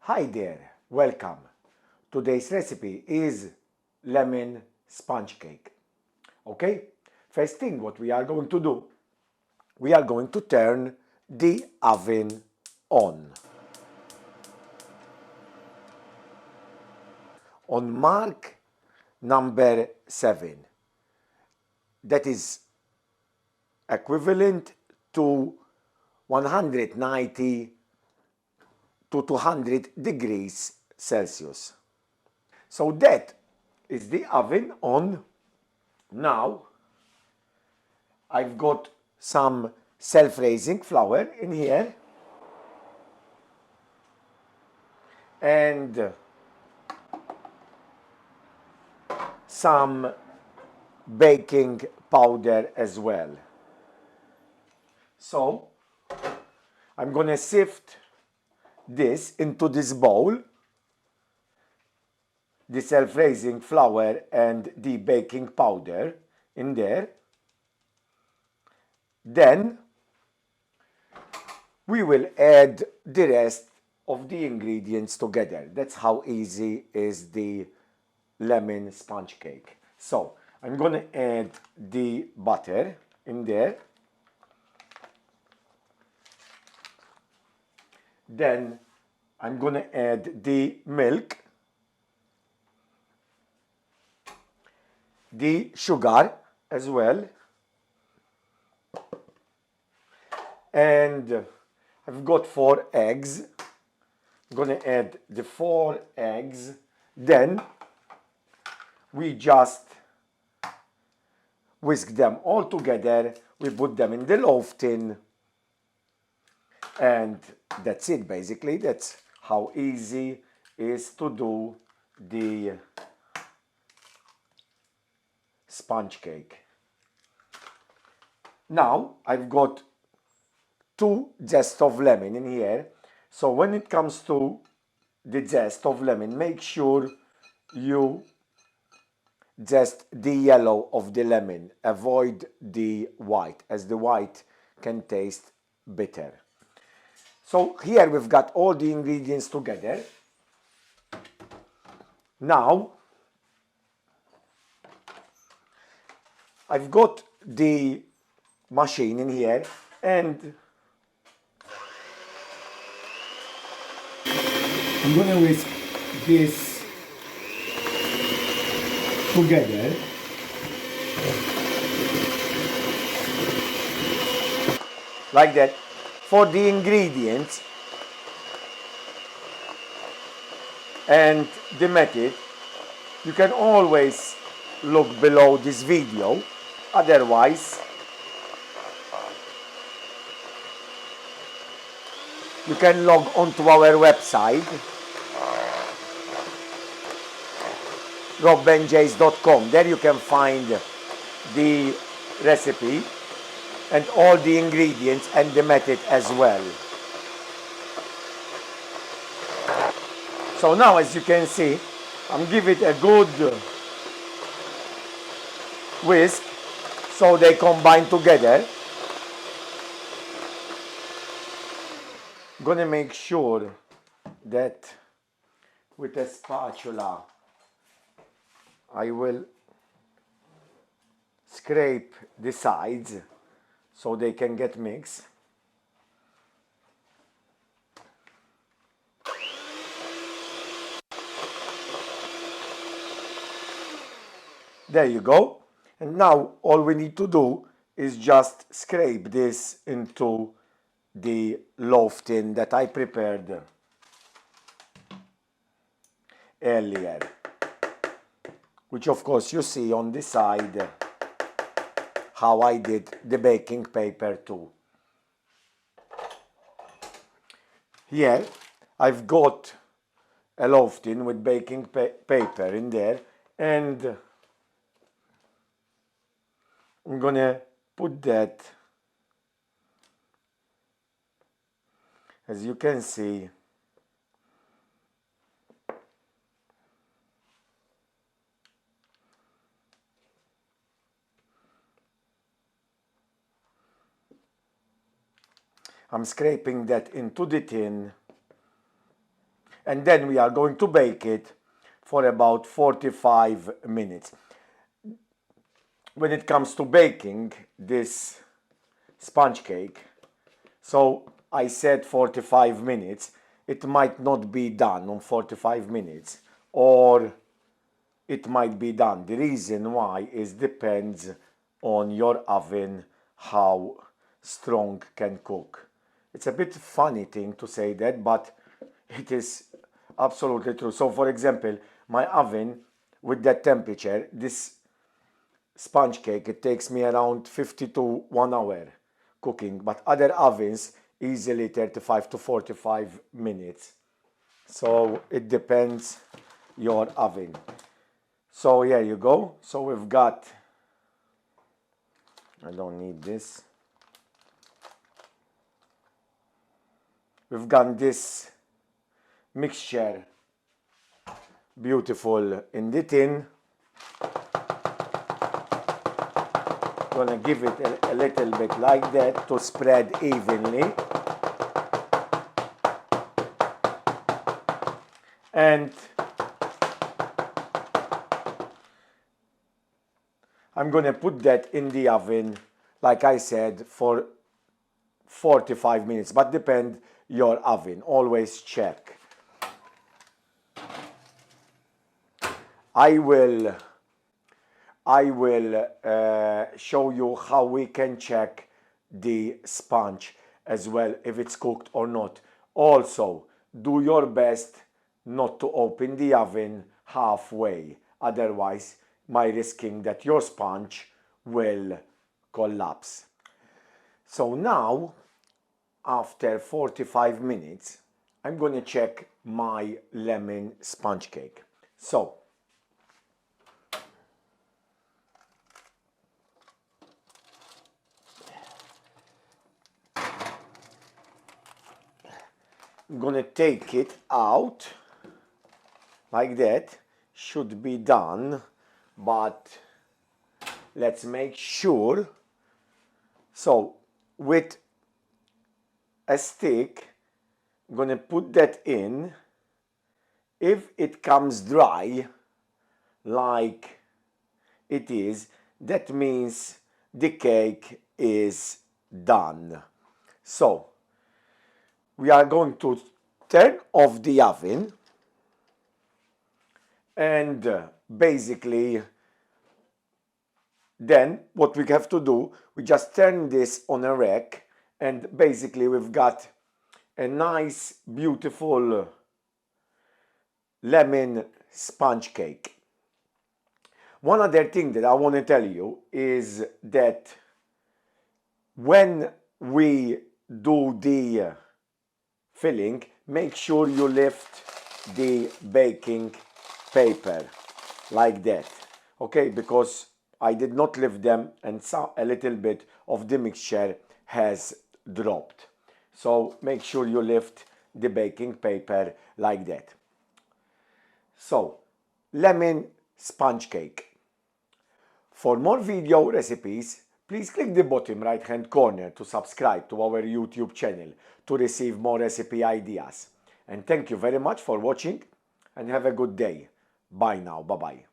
Hi there, welcome. Today's recipe is lemon sponge cake. Okay, first thing what we are going to do, we are going to turn the oven on. On mark number 7, that is equivalent to 190 to 200 degrees Celsius. So that is the oven on. Now I've got some self-raising flour in here and some baking powder as well. So I'm gonna sift this into this bowl, the self-raising flour and the baking powder in there. Then we will add the rest of the ingredients together. That's how easy is the lemon sponge cake. So I'm gonna add the butter in there. Then I'm gonna add the milk, the sugar as well, and I've got 4 eggs. I'm gonna add the 4 eggs. Then we just whisk them all together. We put them in the loaf tin, and that's it basically. That's how easy it is to do the sponge cake. Now I've got 2 zest of lemon in here. So when it comes to the zest of lemon, make sure you zest the yellow of the lemon. Avoid the white, as the white can taste bitter. So here we've got all the ingredients together. Now I've got the machine in here and I'm gonna whisk this together. Like that. For the ingredients and the method, you can always look below this video. Otherwise, you can log onto our website robandjas.com. There you can find the recipe and all the ingredients and the method as well. So now, as you can see, I'm giving it a good whisk so they combine together. I'm gonna make sure that with a spatula I will scrape the sides so they can get mixed. There you go. And now all we need to do is just scrape this into the loaf tin that I prepared earlier, which of course you see on the side how I did the baking paper too. Here I've got a loaf tin with baking paper in there, and I'm gonna put that, as you can see, I'm scraping that into the tin, and then we are going to bake it for about 45 minutes. When it comes to baking this sponge cake, so I said 45 minutes, it might not be done on 45 minutes, or it might be done. The reason why is depends on your oven, how strong can cook. It's a bit funny thing to say that, but it is absolutely true. So for example, my oven with that temperature, this sponge cake, it takes me around 50 to 1 hour cooking, but other ovens easily 35 to 45 minutes. So it depends your oven. So here you go. So we've got, I don't need this. We've got this mixture beautiful in the tin. Gonna give it a little bit like that to spread evenly. And I'm gonna put that in the oven, like I said, for 45 minutes, but depend your oven, always check. I will show you how we can check the sponge as well, if it's cooked or not. Also, do your best not to open the oven halfway, otherwise might risking that your sponge will collapse. So now, after 45 minutes, I'm going to check my lemon sponge cake. So I'm going to take it out like that. Should be done, but let's make sure. So with a stick, I'm going to put that in. If it comes dry like it is, that means the cake is done. So we are going to turn off the oven, and basically then what we have to do, we just turn this on a rack, and basically we've got a nice beautiful lemon sponge cake. One other thing that I want to tell you is that when we do the filling, make sure you lift the baking paper like that, okay? Because I did not lift them, and a little bit of the mixture has dropped. So make sure you lift the baking paper like that. So, lemon sponge cake. For more video recipes, please click the bottom right hand corner to subscribe to our YouTube channel to receive more recipe ideas. And thank you very much for watching, and have a good day. Bye now. Bye bye.